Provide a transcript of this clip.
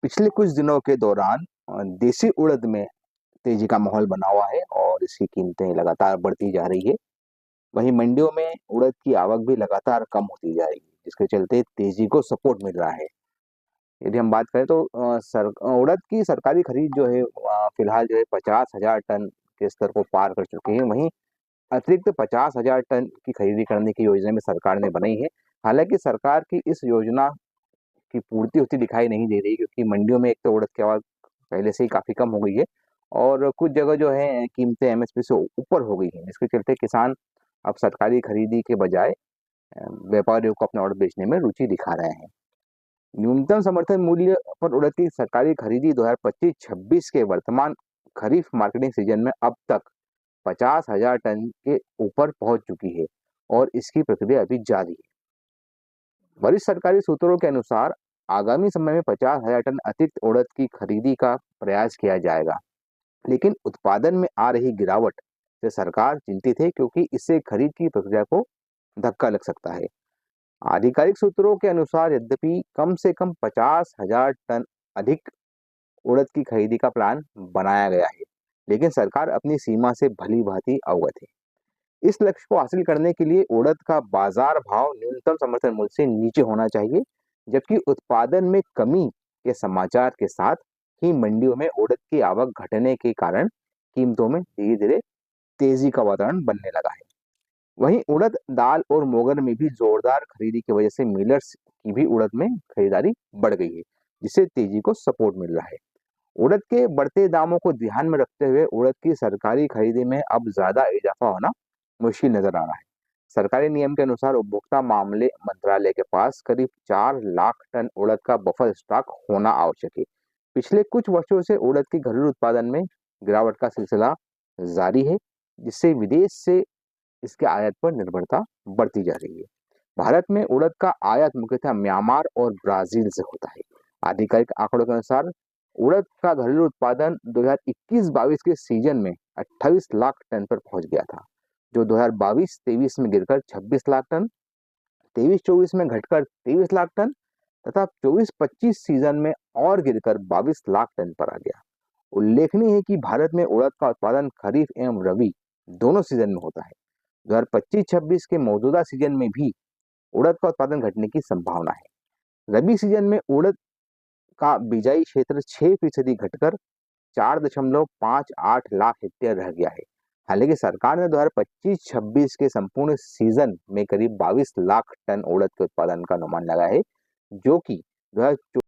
पिछले कुछ दिनों के दौरान देसी उड़द में तेजी का माहौल बना हुआ है और इसकी कीमतें लगातार बढ़ती जा रही है। वहीं मंडियों में उड़द की आवक भी लगातार कम होती जा रही है, जिसके चलते तेजी को सपोर्ट मिल रहा है। यदि हम बात करें तो उड़द की सरकारी खरीद जो है फिलहाल जो है 50,000 टन के स्तर को पार कर चुकी है। वहीं अतिरिक्त 50,000 टन की खरीदी करने की योजना भी सरकार ने बनाई है। हालांकि सरकार की इस योजना की पूर्ति होती दिखाई नहीं दे रही, क्योंकि मंडियों में एक तो उड़द की आवक पहले से ही काफी कम हो गई है और कुछ जगह जो है कीमतें एमएसपी से ऊपर हो गई हैं, जिसके चलते किसान अब सरकारी खरीदी के बजाय व्यापारियों को अपना उड़द बेचने में रुचि दिखा रहे हैं। न्यूनतम समर्थन मूल्य पर उड़द की सरकारी खरीदी 2025-26 के वर्तमान खरीफ मार्केटिंग सीजन में अब तक 50,000 टन के ऊपर पहुंच चुकी है और इसकी प्रक्रिया अभी जारी है। वरिष्ठ सरकारी सूत्रों के अनुसार आगामी समय में 50,000 टन अतिरिक्त उड़द की खरीदी का प्रयास किया जाएगा, लेकिन उत्पादन में आ रही गिरावट से सरकार चिंतित है, क्योंकि इससे खरीद की प्रक्रिया को धक्का लग सकता है। आधिकारिक सूत्रों के अनुसार यद्यपि कम से कम 50,000 टन अधिक उड़द की खरीदी का प्लान बनाया गया है, लेकिन सरकार अपनी सीमा से भली भांति अवगत है। इस लक्ष्य को हासिल करने के लिए उड़द का बाजार भाव न्यूनतम समर्थन मूल्य से नीचे होना चाहिए, जबकि उत्पादन में कमी के समाचार के साथ ही मंडियों में उड़द की आवक घटने के कारण कीमतों में धीरे धीरे तेजी का वातावरण बनने लगा है। वहीं उड़द दाल और मोगर में भी जोरदार खरीदी की वजह से मिलर्स की भी उड़द में खरीदारी बढ़ गई है, जिससे तेजी को सपोर्ट मिल रहा है। उड़द के बढ़ते दामों को ध्यान में रखते हुए उड़द की सरकारी खरीदी में अब ज्यादा इजाफा होना मुश्किल नजर आ रहा है। सरकारी नियम के अनुसार उपभोक्ता मामले मंत्रालय के पास करीब 4 लाख टन उड़द का बफर स्टॉक होना आवश्यक है। पिछले कुछ वर्षों से उड़द के घरेलू उत्पादन में गिरावट का सिलसिला जारी है, जिससे विदेश से इसके आयात पर निर्भरता बढ़ती जा रही है। भारत में उड़द का आयात मुख्यतः म्यांमार और ब्राजील से होता है। आधिकारिक आंकड़ों के अनुसार उड़द का घरेलू उत्पादन 2021-22 के सीजन में 28 लाख टन पर पहुंच गया था, जो 2022-23 में गिरकर 26 लाख टन, 23-24 में घटकर 23 लाख टन तथा 24-25 सीजन में और गिरकर 22 लाख टन पर आ गया। उल्लेखनीय है कि भारत में उड़द का उत्पादन खरीफ एवं रबी दोनों सीजन में होता है। 2025-26 के मौजूदा सीजन में भी उड़द का उत्पादन घटने की संभावना है। रबी सीजन में उड़द का बिजाई क्षेत्र 6% घटकर 4.58 लाख हेक्टेयर रह गया है। हालांकि सरकार ने 2025-26 के संपूर्ण सीजन में करीब 22 लाख टन उड़द के उत्पादन का अनुमान लगाया है, जो कि 2024